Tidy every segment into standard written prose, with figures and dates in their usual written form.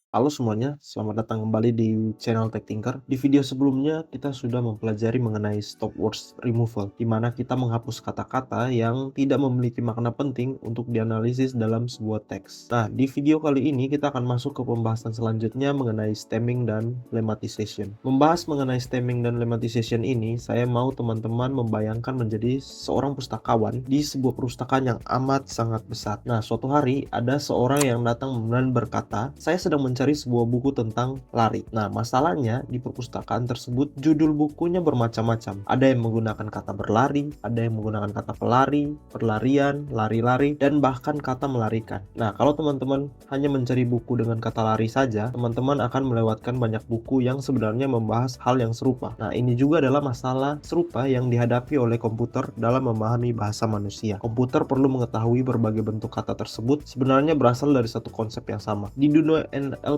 Halo semuanya, selamat datang kembali di channel Tech Tinker. Di video sebelumnya kita sudah mempelajari mengenai stop words removal, di mana kita menghapus kata-kata yang tidak memiliki makna penting untuk dianalisis dalam sebuah teks. Nah, di video kali ini kita akan masuk ke pembahasan selanjutnya mengenai stemming dan lemmatization. Membahas mengenai stemming dan lemmatization ini, saya mau teman-teman membayangkan menjadi seorang pustakawan di sebuah perpustakaan yang amat sangat besar. Nah, suatu hari ada seorang yang datang dan berkata, saya sedang mencari sebuah buku tentang lari. Nah, masalahnya di perpustakaan tersebut judul bukunya bermacam-macam. Ada yang menggunakan kata berlari, ada yang menggunakan kata pelari, perlarian, lari-lari, dan bahkan kata melarikan. Nah, kalau teman-teman hanya mencari buku dengan kata lari saja, teman-teman akan melewatkan banyak buku yang sebenarnya membahas hal yang serupa. Nah, ini juga adalah masalah serupa yang dihadapi oleh komputer dalam memahami bahasa manusia. Komputer perlu mengetahui berbagai bentuk kata tersebut sebenarnya berasal dari satu konsep yang sama. Di dunia NLP,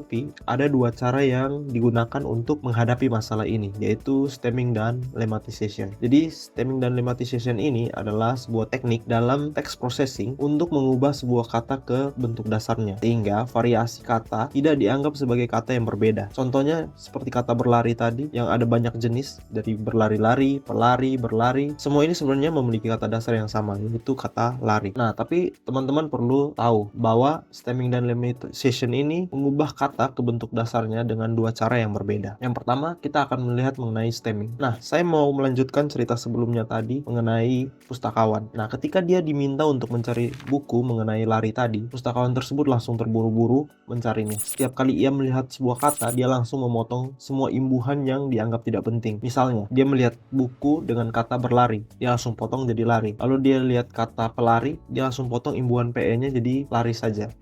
ada dua cara yang digunakan untuk menghadapi masalah ini, yaitu stemming dan lemmatization. Jadi, stemming dan lemmatization ini adalah sebuah teknik dalam text processing untuk mengubah sebuah kata ke bentuk dasarnya, sehingga variasi kata tidak dianggap sebagai kata yang berbeda. Contohnya, seperti kata berlari tadi, yang ada banyak jenis, dari berlari-lari, pelari, berlari. Semua ini sebenarnya memiliki kata dasar yang sama, yaitu kata lari. Nah, tapi teman-teman perlu tahu bahwa stemming dan lemmatization ini mengubah kata ke bentuk dasarnya dengan dua cara yang berbeda. Yang pertama, kita akan melihat mengenai stemming. Nah, saya mau melanjutkan cerita sebelumnya tadi mengenai pustakawan. Nah, ketika dia diminta untuk mencari buku mengenai lari tadi, pustakawan tersebut langsung terburu-buru mencarinya. Setiap kali ia melihat sebuah kata, dia langsung memotong semua imbuhan yang dianggap tidak penting. Misalnya, dia melihat buku dengan kata berlari, dia langsung potong jadi lari. Lalu dia lihat kata pelari, dia langsung potong imbuhan PE-nya jadi lari saja.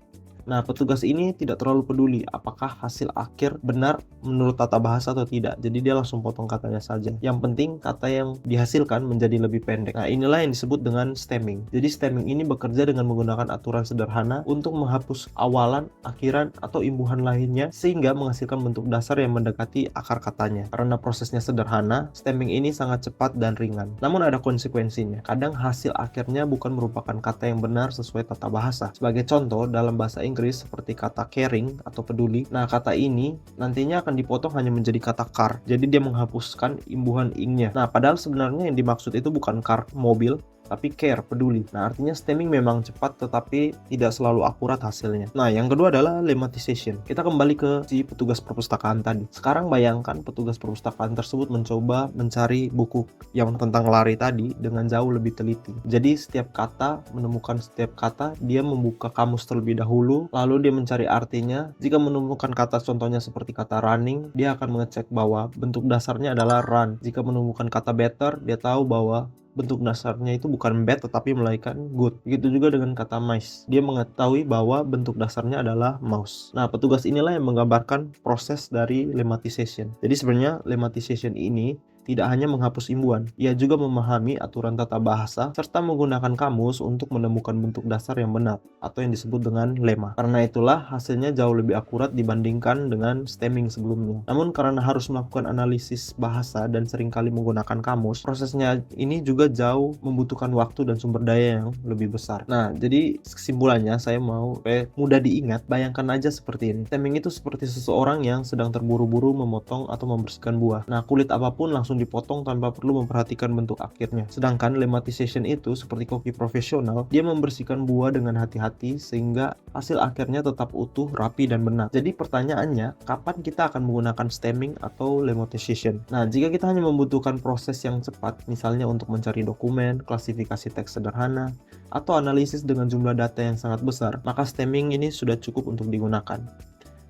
Nah, petugas ini tidak terlalu peduli apakah hasil akhir benar menurut tata bahasa atau tidak. Jadi dia langsung potong katanya saja. Yang penting kata yang dihasilkan menjadi lebih pendek. Nah, inilah yang disebut dengan stemming. Jadi stemming ini bekerja dengan menggunakan aturan sederhana untuk menghapus awalan, akhiran, atau imbuhan lainnya sehingga menghasilkan bentuk dasar yang mendekati akar katanya. Karena prosesnya sederhana, stemming ini sangat cepat dan ringan. Namun ada konsekuensinya. Kadang hasil akhirnya bukan merupakan kata yang benar sesuai tata bahasa. Sebagai contoh, dalam bahasa Inggris seperti kata caring atau peduli. Nah, kata ini nantinya akan dipotong hanya menjadi kata car. Jadi dia menghapuskan imbuhan ing-nya. Nah, padahal sebenarnya yang dimaksud itu bukan car mobil, tapi care, peduli. Nah, artinya stemming memang cepat tetapi tidak selalu akurat hasilnya. Nah, yang kedua adalah lemmatization. Kita kembali ke si petugas perpustakaan tadi. Sekarang bayangkan petugas perpustakaan tersebut mencoba mencari buku yang tentang lari tadi dengan jauh lebih teliti. Jadi setiap kata, menemukan setiap kata, dia membuka kamus terlebih dahulu, lalu dia mencari artinya. Jika menemukan kata contohnya seperti kata running, dia akan mengecek bahwa bentuk dasarnya adalah run. Jika menemukan kata better, dia tahu bahwa bentuk dasarnya itu bukan bad tetapi melainkan good. Begitu juga dengan kata mice. Dia mengetahui bahwa bentuk dasarnya adalah mouse. Nah, petugas inilah yang menggambarkan proses dari lemmatization. Jadi sebenarnya lemmatization ini tidak hanya menghapus imbuhan, ia juga memahami aturan tata bahasa serta menggunakan kamus untuk menemukan bentuk dasar yang benar atau yang disebut dengan lemma. Karena itulah hasilnya jauh lebih akurat dibandingkan dengan stemming sebelumnya. Namun karena harus melakukan analisis bahasa dan seringkali menggunakan kamus, prosesnya ini juga jauh membutuhkan waktu dan sumber daya yang lebih besar. Nah, jadi kesimpulannya saya mau mudah diingat, bayangkan aja seperti ini. Stemming itu seperti seseorang yang sedang terburu-buru memotong atau membersihkan buah. Nah, kulit apapun langsung dipotong tanpa perlu memperhatikan bentuk akhirnya. Sedangkan lemmatization itu seperti koki profesional, dia membersihkan buah dengan hati-hati sehingga hasil akhirnya tetap utuh, rapi, dan benar. Jadi pertanyaannya, kapan kita akan menggunakan stemming atau lemmatization? Nah, jika kita hanya membutuhkan proses yang cepat, misalnya untuk mencari dokumen, klasifikasi teks sederhana, atau analisis dengan jumlah data yang sangat besar, maka stemming ini sudah cukup untuk digunakan.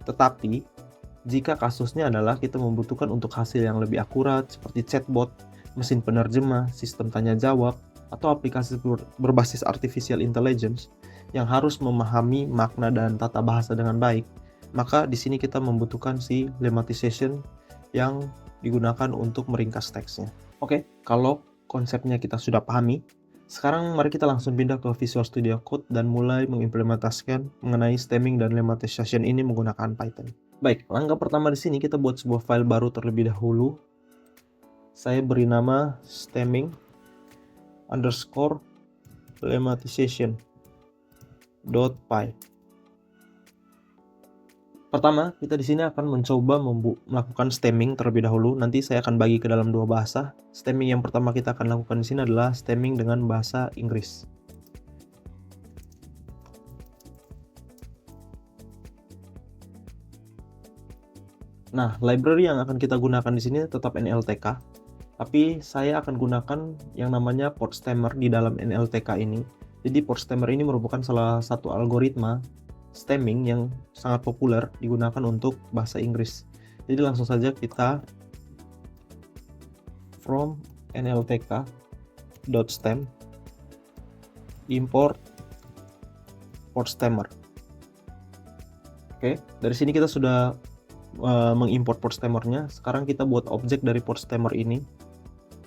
Tetapi jika kasusnya adalah kita membutuhkan untuk hasil yang lebih akurat seperti chatbot, mesin penerjemah, sistem tanya jawab, atau aplikasi berbasis artificial intelligence yang harus memahami makna dan tata bahasa dengan baik, maka di sini kita membutuhkan si lemmatization yang digunakan untuk meringkas teksnya. Oke, kalau konsepnya kita sudah pahami, sekarang mari kita langsung pindah ke Visual Studio Code dan mulai mengimplementasikan mengenai stemming dan lemmatization ini menggunakan Python. Baik, langkah pertama di sini kita buat sebuah file baru terlebih dahulu. Saya beri nama stemming underscore lemmatization.py. Pertama, kita di sini akan mencoba melakukan stemming terlebih dahulu. Nanti saya akan bagi ke dalam dua bahasa. Stemming yang pertama kita akan lakukan di sini adalah stemming dengan bahasa Inggris. Nah, library yang akan kita gunakan di sini tetap NLTK, tapi saya akan gunakan yang namanya Potstemmer di dalam NLTK ini. Jadi Potstemmer ini merupakan salah satu algoritma stemming yang sangat populer digunakan untuk bahasa Inggris. Jadi langsung saja kita from nltk.stem import Potstemmer. Oke, dari sini kita sudah mengimport Potstemmer-nya. Sekarang kita buat objek dari Potstemmer ini.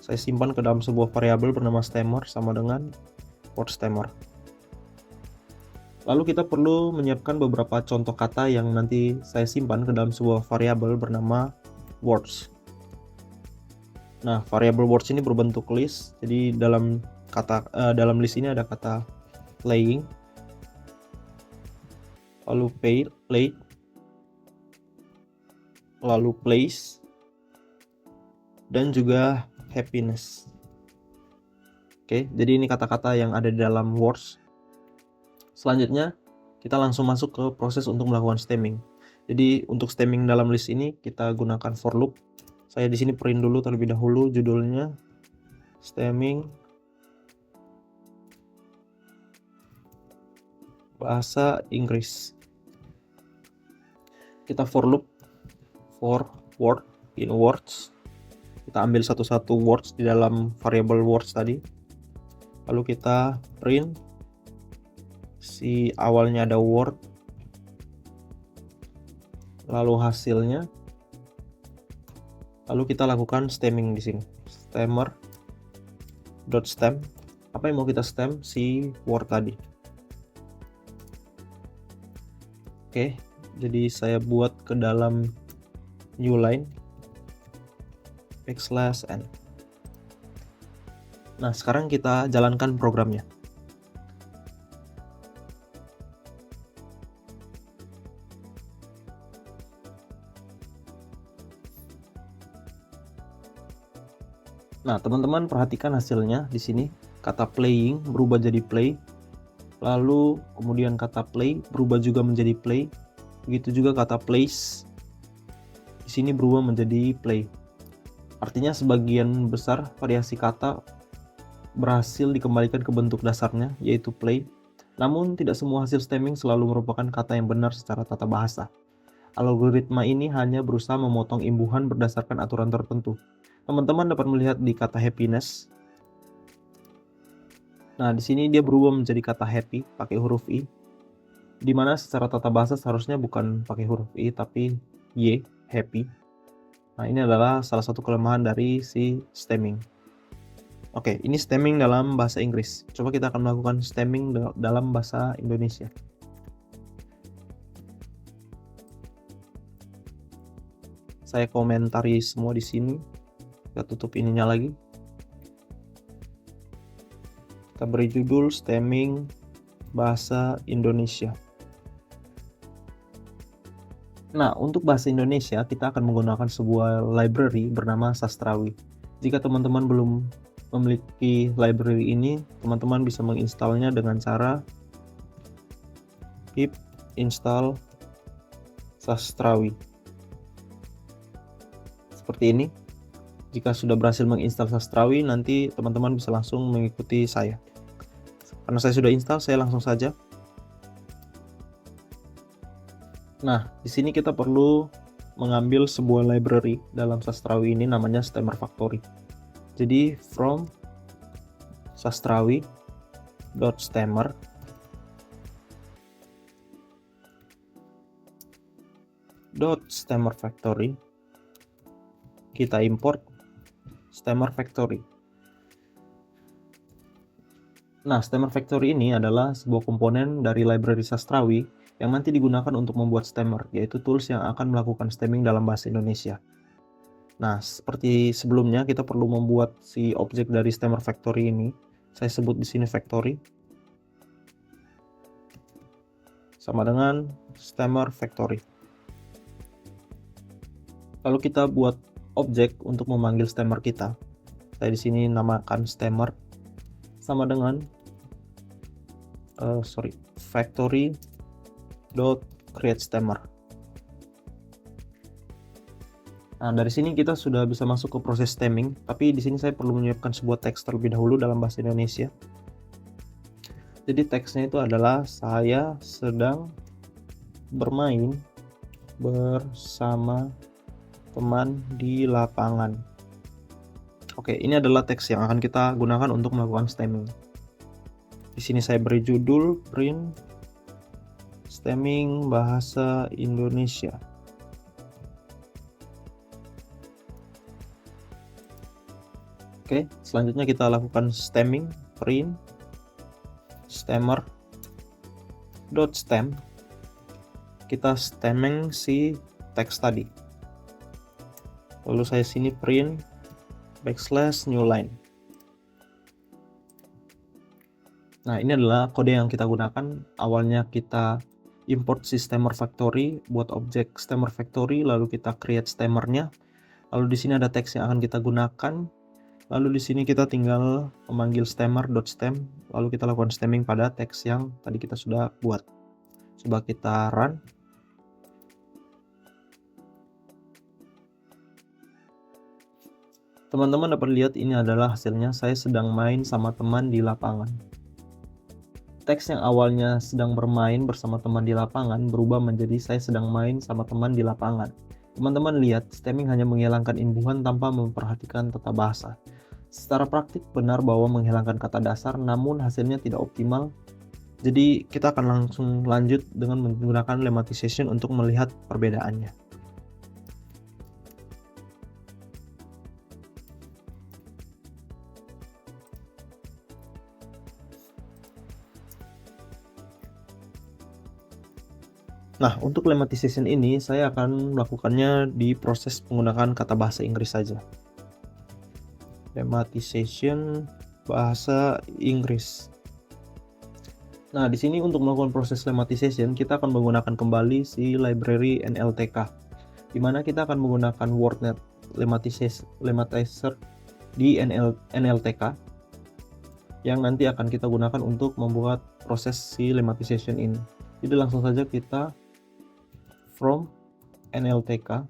Saya simpan ke dalam sebuah variabel bernama stemmer sama dengan Potstemmer. Lalu kita perlu menyiapkan beberapa contoh kata yang nanti saya simpan ke dalam sebuah variabel bernama words. Nah, variabel words ini berbentuk list. Jadi dalam list ini ada kata playing, lalu play, lalu place, dan juga happiness. Oke, jadi ini kata-kata yang ada di dalam words. Selanjutnya, kita langsung masuk ke proses untuk melakukan stemming. Jadi untuk stemming dalam list ini kita gunakan for loop. Saya di sini print dulu terlebih dahulu judulnya stemming bahasa Inggris. Kita for loop for word in words. Kita ambil satu-satu words di dalam variable words tadi. Lalu kita print si awalnya ada word, lalu hasilnya, lalu kita lakukan stemming di sini. Stemmer.stem. Apa yang mau kita stem? Si word tadi. Oke, jadi saya buat ke dalam new line \n. Nah, sekarang kita jalankan programnya. Nah, teman-teman perhatikan hasilnya di sini. Kata playing berubah jadi play. Lalu kemudian kata play berubah juga menjadi play. Begitu juga kata place di sini berubah menjadi play. Artinya sebagian besar variasi kata berhasil dikembalikan ke bentuk dasarnya, yaitu play. Namun tidak semua hasil stemming selalu merupakan kata yang benar secara tata bahasa. Algoritma ini hanya berusaha memotong imbuhan berdasarkan aturan tertentu. Teman-teman dapat melihat di kata happiness. Nah, di sini dia berubah menjadi kata happy pakai huruf I, di mana secara tata bahasa seharusnya bukan pakai huruf I tapi Y, happy. Nah, ini adalah salah satu kelemahan dari si stemming. Oke, ini stemming dalam bahasa Inggris. Coba kita akan melakukan stemming dalam bahasa Indonesia. Saya komentari semua di sini. Kita tutup ininya lagi. Kita beri judul stemming bahasa Indonesia. Nah, untuk bahasa Indonesia kita akan menggunakan sebuah library bernama Sastrawi. Jika teman-teman belum memiliki library ini, teman-teman bisa menginstalnya dengan cara pip install Sastrawi. Seperti ini. Jika sudah berhasil menginstal Sastrawi, nanti teman-teman bisa langsung mengikuti saya. Karena saya sudah install, saya langsung saja. Nah, di sini kita perlu mengambil sebuah library dalam Sastrawi ini namanya Stemmer Factory. Jadi from sastrawi.stemmer .stemmer factory kita import Stemmer Factory. Nah, Stemmer Factory ini adalah sebuah komponen dari library Sastrawi yang nanti digunakan untuk membuat stemmer, yaitu tools yang akan melakukan stemming dalam bahasa Indonesia. Nah, seperti sebelumnya kita perlu membuat si objek dari Stemmer Factory ini. Saya sebut di sini factory. Sama dengan Stemmer Factory. Lalu kita buat objek untuk memanggil stemmer kita. Saya di sini namakan stemmer sama dengan factory dot create stemmer. Nah, dari sini kita sudah bisa masuk ke proses stemming, tapi di sini saya perlu menyiapkan sebuah teks terlebih dahulu dalam bahasa Indonesia. Jadi teksnya itu adalah saya sedang bermain bersama teman di lapangan. Oke, ini adalah teks yang akan kita gunakan untuk melakukan stemming. Di sini saya beri judul print stemming bahasa Indonesia. Oke, selanjutnya kita lakukan stemming print stemmer dot stem. Kita stemming si teks tadi. Lalu saya sini print backslash new line. Nah, ini adalah kode yang kita gunakan. Awalnya kita import si stemmer factory buat objek stemmer factory, lalu kita create stemmernya. Lalu di sini ada teks yang akan kita gunakan. Lalu di sini kita tinggal memanggil stemmer.stem, lalu kita lakukan stemming pada teks yang tadi kita sudah buat. Coba kita run. Teman-teman dapat lihat ini adalah hasilnya, saya sedang main sama teman di lapangan. Teks yang awalnya sedang bermain bersama teman di lapangan berubah menjadi saya sedang main sama teman di lapangan. Teman-teman lihat, stemming hanya menghilangkan imbuhan tanpa memperhatikan tata bahasa. Secara praktik benar bahwa menghilangkan kata dasar, namun hasilnya tidak optimal. Jadi kita akan langsung lanjut dengan menggunakan lemmatization untuk melihat perbedaannya. Nah, untuk lemmatization ini saya akan melakukannya di proses menggunakan kata bahasa Inggris saja. Lemmatization bahasa Inggris. Nah, di sini untuk melakukan proses lemmatization kita akan menggunakan kembali si library NLTK, di mana kita akan menggunakan WordNet Lemmatizer di NLTK yang nanti akan kita gunakan untuk membuat proses si lemmatization ini. Jadi langsung saja kita from nltk.stem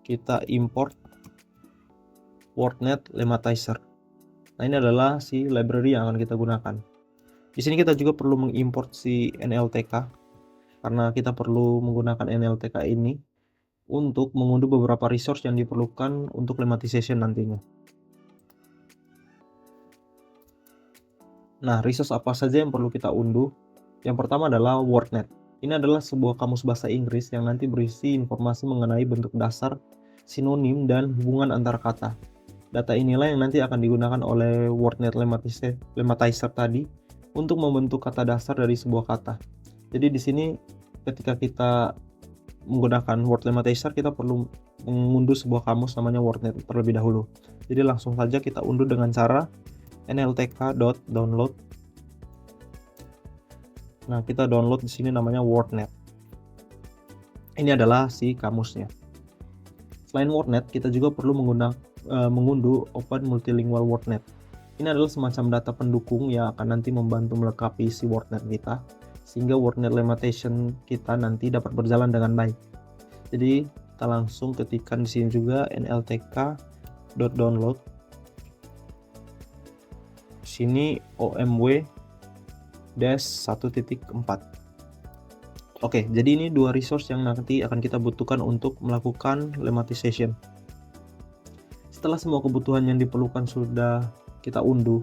kita import WordNet Lemmatizer. Nah, ini adalah si library yang akan kita gunakan. Di sini kita juga perlu mengimport si NLTK karena kita perlu menggunakan NLTK ini untuk mengunduh beberapa resource yang diperlukan untuk lemmatization nantinya. Nah, resource apa saja yang perlu kita unduh? Yang pertama adalah WordNet. Ini adalah sebuah kamus bahasa Inggris yang nanti berisi informasi mengenai bentuk dasar, sinonim, dan hubungan antar kata. Data inilah yang nanti akan digunakan oleh WordNet Lemmatizer tadi untuk membentuk kata dasar dari sebuah kata. Jadi di sini ketika kita menggunakan Word Lemmatizer kita perlu mengunduh sebuah kamus namanya WordNet terlebih dahulu. Jadi langsung saja kita unduh dengan cara nltk.download. Nah, kita download di sini namanya WordNet. Ini adalah si kamusnya. Selain WordNet, kita juga perlu mengunduh Open Multilingual WordNet. Ini adalah semacam data pendukung yang akan nanti membantu melengkapi si WordNet kita, sehingga WordNet lemmatization kita nanti dapat berjalan dengan baik. Jadi kita langsung ketikkan di sini juga nltk.download. Di sini omw-1.4. Oke, jadi ini dua resource yang nanti akan kita butuhkan untuk melakukan lemmatization. Setelah semua kebutuhan yang diperlukan sudah kita unduh,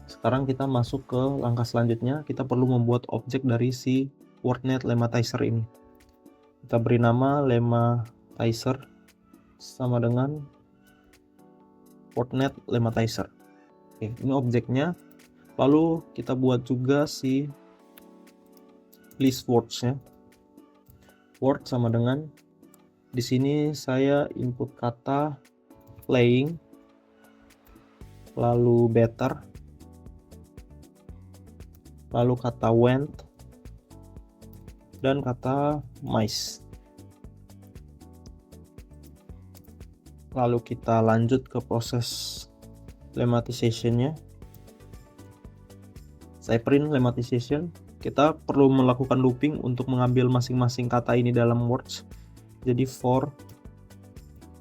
sekarang kita masuk ke langkah selanjutnya. Kita perlu membuat objek dari si WordNet Lemmatizer ini. Kita beri nama Lemmatizer sama dengan WordNet Lemmatizer. Oke, ini objeknya. Lalu kita buat juga si list words-nya. Word sama dengan, di sini saya input kata playing, lalu better, lalu kata went, dan kata mice. Lalu kita lanjut ke proses lemmatization-nya. Saya print lemmatization. Kita perlu melakukan looping untuk mengambil masing-masing kata ini dalam words. Jadi for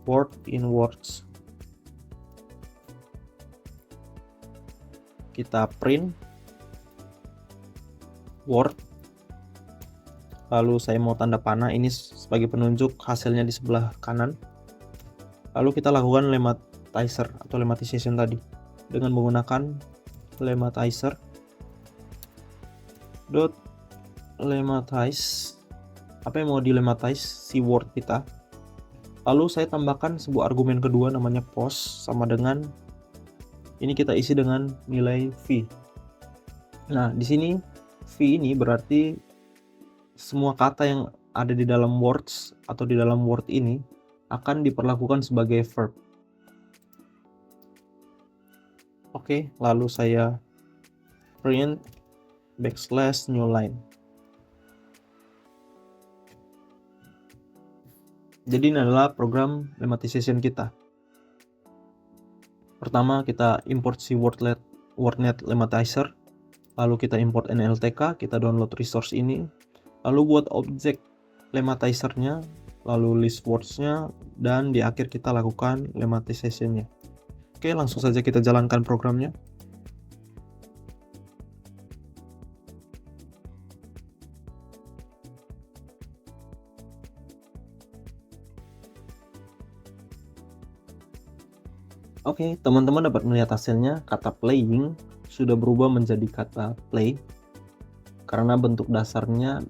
word in words, kita print word. Lalu saya mau tanda panah ini sebagai penunjuk hasilnya di sebelah kanan. Lalu kita lakukan lemmatizer atau lemmatization tadi dengan menggunakan lemmatizer dot lemmatize. Apa yang mau dilematize? Si word kita. Lalu saya tambahkan sebuah argumen kedua namanya post, sama dengan ini kita isi dengan nilai v. Nah, di sini v ini berarti semua kata yang ada di dalam words atau di dalam word ini akan diperlakukan sebagai verb. Oke, lalu saya print \new line. Jadi ini adalah program lemmatization kita. Pertama kita import si WordNet Lemmatizer, lalu kita import NLTK, kita download resource ini, lalu buat objek lemmatizernya, lalu list words-nya, dan di akhir kita lakukan lemmatization-nya. Oke, langsung saja kita jalankan programnya. Oke, teman-teman dapat melihat hasilnya. Kata playing sudah berubah menjadi kata play karena bentuk dasarnya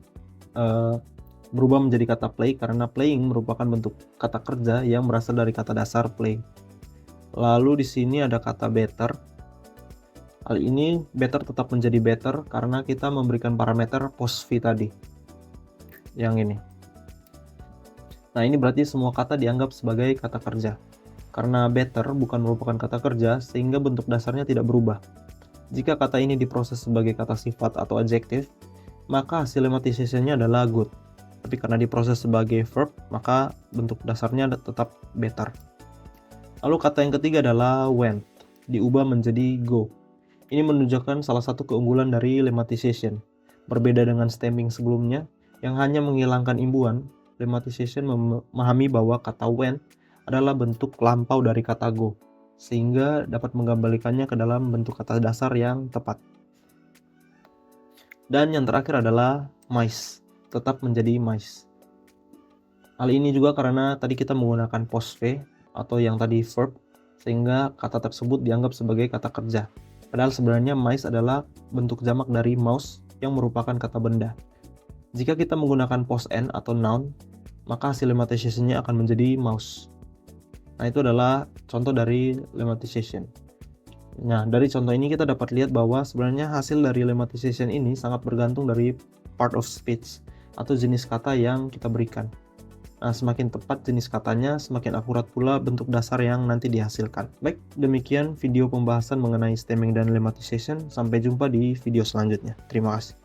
berubah menjadi kata play karena playing merupakan bentuk kata kerja yang berasal dari kata dasar play. Lalu di sini ada kata better. Hal ini better tetap menjadi better karena kita memberikan parameter post v tadi. Yang ini. Nah, ini berarti semua kata dianggap sebagai kata kerja. Karena better bukan merupakan kata kerja, sehingga bentuk dasarnya tidak berubah. Jika kata ini diproses sebagai kata sifat atau adjektif, maka hasil lemmatization-nya adalah good. Tapi karena diproses sebagai verb, maka bentuk dasarnya tetap better. Lalu kata yang ketiga adalah went, diubah menjadi go. Ini menunjukkan salah satu keunggulan dari lemmatization. Berbeda dengan stemming sebelumnya, yang hanya menghilangkan imbuhan, lemmatization memahami bahwa kata went adalah bentuk lampau dari kata go, sehingga dapat mengembalikannya ke dalam bentuk kata dasar yang tepat. Dan yang terakhir adalah mice, tetap menjadi mice. Hal ini juga karena tadi kita menggunakan post v atau yang tadi verb, sehingga kata tersebut dianggap sebagai kata kerja. Padahal sebenarnya mice adalah bentuk jamak dari mouse yang merupakan kata benda. Jika kita menggunakan post n atau noun, maka hasil lemmatization-nya akan menjadi mouse. Nah, itu adalah contoh dari lemmatization. Nah, dari contoh ini kita dapat lihat bahwa sebenarnya hasil dari lemmatization ini sangat bergantung dari part of speech atau jenis kata yang kita berikan. Nah, semakin tepat jenis katanya, semakin akurat pula bentuk dasar yang nanti dihasilkan. Baik, demikian video pembahasan mengenai stemming dan lemmatization. Sampai jumpa di video selanjutnya. Terima kasih.